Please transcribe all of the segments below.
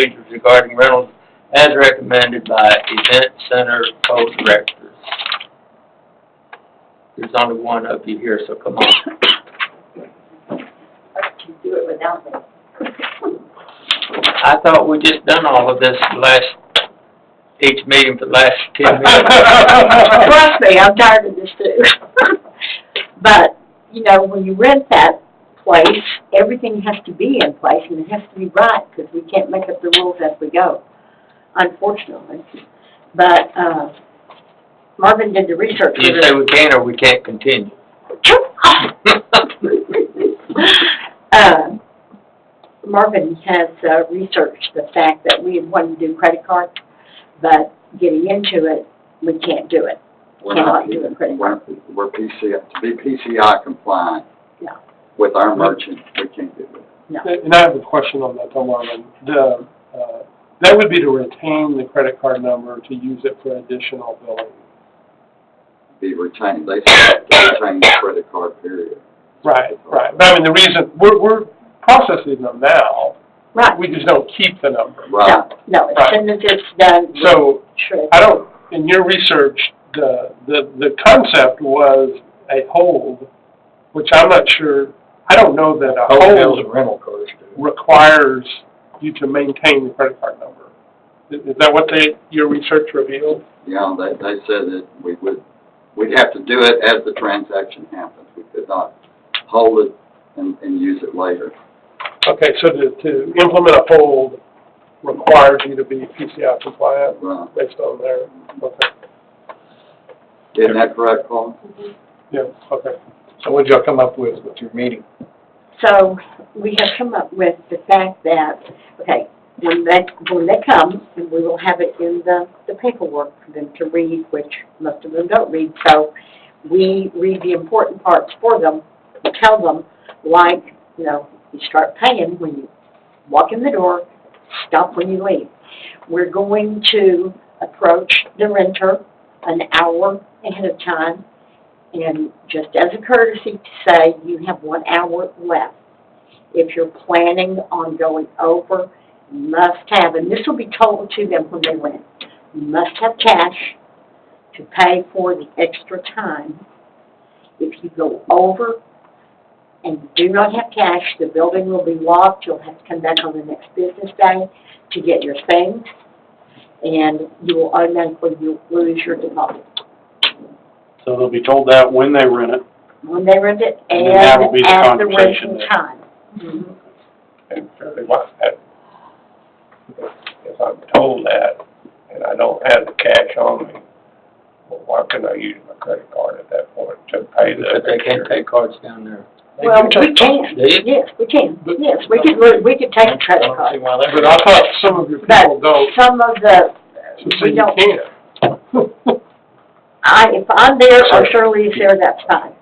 procedures regarding rentals as recommended by Event Center Co-Directors. There's only one of you here, so come on. I can do it without me. I thought we just done all of this each meeting for the last 10 minutes. Trust me, I'm tired of this too. But, you know, when you rent that place, everything has to be in place and it has to be right because we can't make up the rules as we go, unfortunately. But Marvin did the research. You say we can or we can't continue? Marvin has researched the fact that we wanted to do credit cards, but getting into it, we can't do it. Cannot do a credit card. We're PCI, to be PCI compliant. Yeah. With our merchant, we can't do it. No. And I have a question on that, Marvin. That would be to retain the credit card number to use it for additional billing. Be retained, they have to retain the credit card period. Right, right. But I mean, the reason, we're processing them now. Right. We just don't keep the number. Right. No, as Right. soon as it's done. So, Sure. I don't, in your research, the concept was a hold, which I'm not sure, I don't know that a Hotels hold and rental cars do. requires you to maintain the credit card number. Is that what your research revealed? Yeah, they said that we'd have to do it as the transaction happens. We could not hold it and use it later. Okay, so to implement a hold requires you to be PCI compliant Right. based on their, okay, Isn't that correct, Paul? yeah, okay. So what did y'all come up with your meeting? So we have come up with the fact that, okay, when they come, and we will have it in the paperwork for them to read, which most of them don't read, so we read the important parts for them, and tell them, like, you know, you start paying when you walk in the door, stop when you leave. We're going to approach the renter an hour ahead of time, and just as a courtesy to say, you have 1 hour left. If you're planning on going over, you must have, and this will be told to them when they rent, you must have cash to pay for the extra time. If you go over and do not have cash, the building will be locked. You'll have to come back on the next business day to get your things, and you will automatically lose your deposit. So they'll be told that when they rent it, When they rent it And then that will be and the at the conversation renting then. time. Mhm. And fairly well, if I'm told that, and I don't have the cash on me, well, why couldn't I use my credit card at that point to pay the? But they can't take cards down there. Well, we can, Do you? yes, we can, But- yes, we could take a credit I don't see card. why they But I thought some of your people But don't, some of the, so we you don't, can't. if I'm there or Shirley is there, that's fine.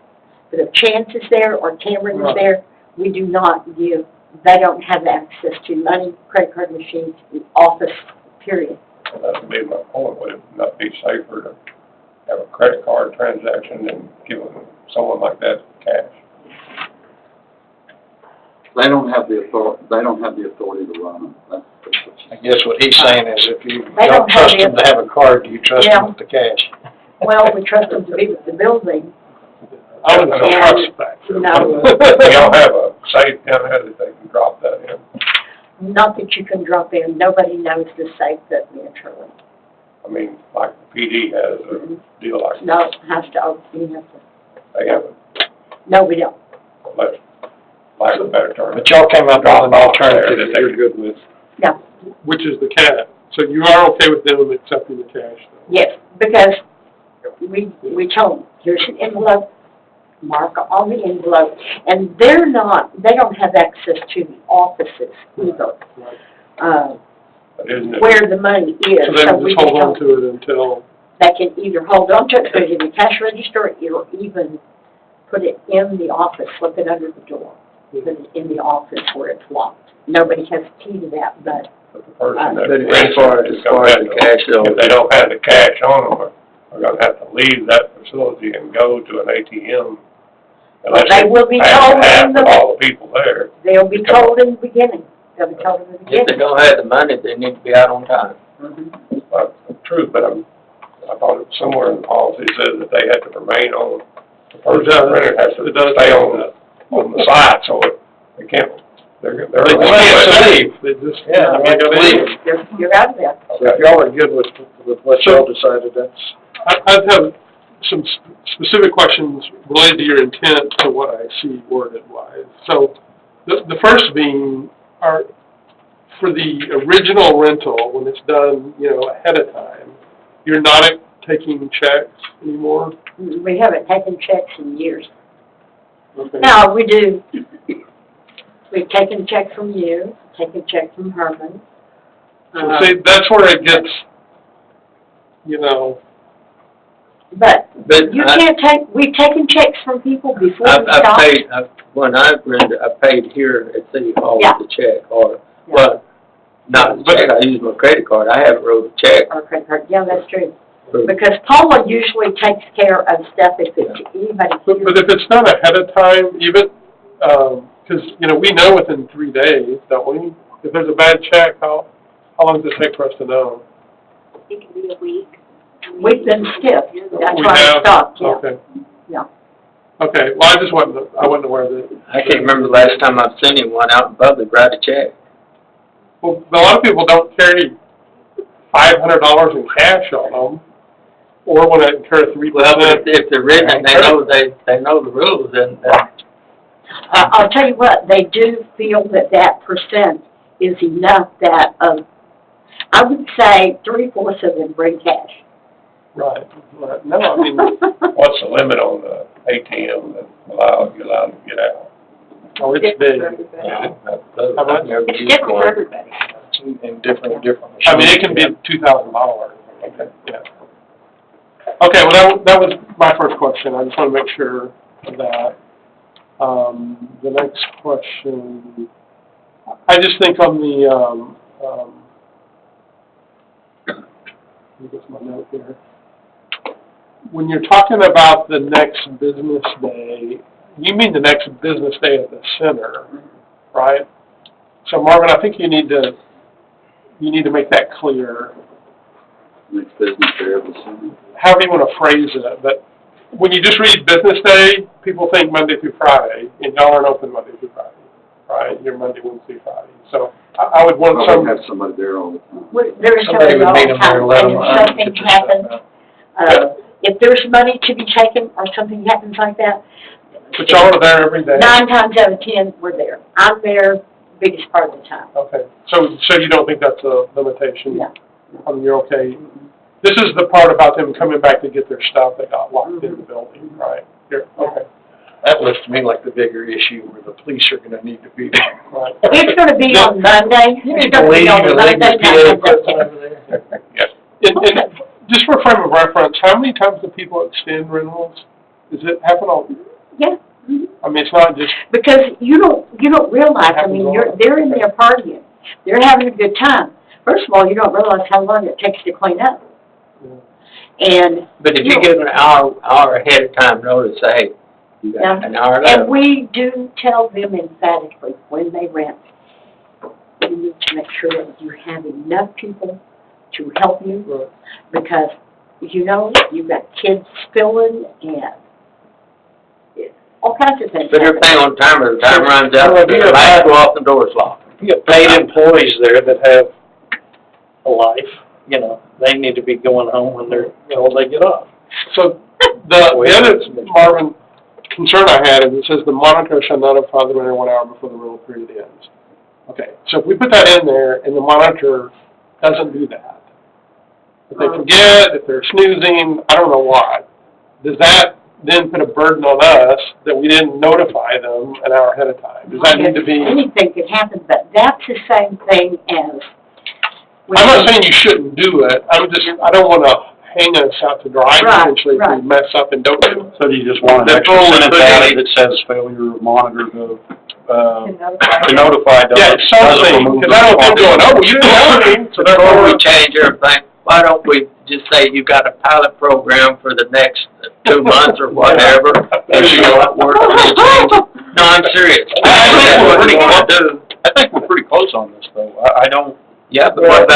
But if Chance is there or Cameron is Right. there, we do not give, they don't have access to money, credit card machines, the office, period. Well, that would be my point, would it not be safer to have a credit card transaction than giving someone like that cash? They don't have the authority to run them. That's what I guess what he's saying is if you They don't don't have trust them to have a card, do you trust Yeah. them with the cash? Well, we trust them to be with the building. I wouldn't And- trust that. No. They don't have a safe down there that they can drop that in. Not that you can drop in, nobody knows the safe that me and Shirley. I mean, like the PD has a deal like that. No, has to open, you have to, They have a, no, we don't. lack of a better term. But y'all came up with an alternative There that you're good with. No, Which is the cash. So you are okay with them accepting the cash? though? yes, because we told them, here's an envelope, mark on the envelope, and they don't have access to the offices either, Right. But isn't it? where the money is. So they would we just hold on don't- to it until, They can either hold on to it, put it in the cash register, or even put it in the office, slip it under the door, put it in the office where it's locked. Nobody has a key to that, but the person that But rents as far it as is gonna the have to, cash, though, if they don't have the cash on them, they're gonna have to leave that facility and go to an ATM. Well, they will be told in Half of the- all the people there. they'll be told in the beginning They'll be told them If they don't have the money, they need to be out on time. That's true, but I thought it somewhere in the policy said that they had to remain on, the person rented has to stay on the site, so they can't, they can't leave. They just, Yeah, I mean, You're out of there. So if y'all are good with what y'all decided, that's. I have some specific questions related to your intent to what I see worded wise. So, the first being, for the original rental, when it's done, ahead of time, you're not taking checks anymore? We haven't taken checks in years. Okay. No, we do. We've taken checks from you, taken checks from Herman. So see, that's where it gets, But But you can't we've taken checks from people before we I stopped. paid, when I rented, I paid here at City Hall Yeah. with a check, or, Yeah. well, not a check, I used my credit card, I haven't wrote a check. Or credit card, yeah, that's true. Because Paula usually takes care of stuff if it's anybody here. but if it's not ahead of time, even, because, we know within 3 days, don't we? If there's a bad check, how long does it take for us to know? It can be a week. We've been stiff, that's We why I have? stopped, yeah. Okay. Yeah. Okay, well, I wasn't aware that. I can't remember the last time I've seen anyone out in public write a check. Well, a lot of people don't carry $500 in cash on them, or want to incur 3%. Well, but if they're written, and they know the rules, and, I'll tell you what, they do feel that percent is enough that, I would say 3/4 of them bring cash. Right. No, I mean, what's the limit on the ATM that you're allowed to get out? Oh, it's big. How much? It's different for everybody. In different machines. I mean, it can be $2,000. Okay, yeah. Okay, well, that was my first question. I just want to make sure of that. The next question, I just think on the, let me get my note here. When you're talking about the next business day, you mean the next business day at the center, right? So Marvin, I think you need to make that clear. Next business day of the summer. However you want to phrase it, but when you just read business day, people think Monday through Friday, and y'all aren't open Monday through Friday, right? You're Monday, Wednesday, Friday. So I would want Well, some. we have somebody there all the time. There's Somebody somebody would all meet the them there, time, let and them, if something get their stuff happens, out. if there's money to be taken or something happens like that, But y'all are there every day. 9 times out of 10, we're there. I'm there biggest part of the time. Okay, so you don't think that's a limitation? No. I mean, you're okay. This is the part about them coming back to get their stuff that got locked in the building, right? Okay, That looks to me like the bigger issue where the police are gonna need to be there. right. It's gonna be on Monday. You It's need to gonna be leave on your Monday, PA 9 times out of equipment 10. over there. Yeah. And just for frame of reference, how many times do people extend rentals? Does it happen all, Yeah. I mean, it's not just, Because you don't realize, I mean, they're in there partying. They're having a good time. First of all, you don't realize how long it takes to clean up. And. but if you give an hour ahead of time notice, say, hey, you got an hour left. And we do tell them emphatically when they rent, you need to make sure that you have enough people to help you. Because, you've got kids spilling and all kinds of things. Put everything on timer, the time runs out, Well, the if you have lights go off, the door's locked. You have paid employees there that have a life, they need to be going home when they get off. so the other, Marvin, concern I had is it says the monitor shall notify the renter 1 hour before the rental period ends. Okay, so if we put that in there and the monitor doesn't do that, if they forget, if they're snoozing, I don't know why, does that then put a burden on us that we didn't notify them an hour ahead of time? Does that need to be? Anything could happen, but that's the same thing as. I'm not saying you shouldn't do it, I don't want to hang us out to dry potentially if we mess up and don't do it. So do you just want an extra sentence added that says failure of monitor to notify them? Yeah, something, because I don't want them going, oh, you told me, so Before we therefore. change everything, why don't we just say you got a pilot program for the next 2 months or whatever, and you know what works, and you change it? No, I'm serious. That's what we want to do. I think we're pretty close on this, though. I don't, Yeah, but what about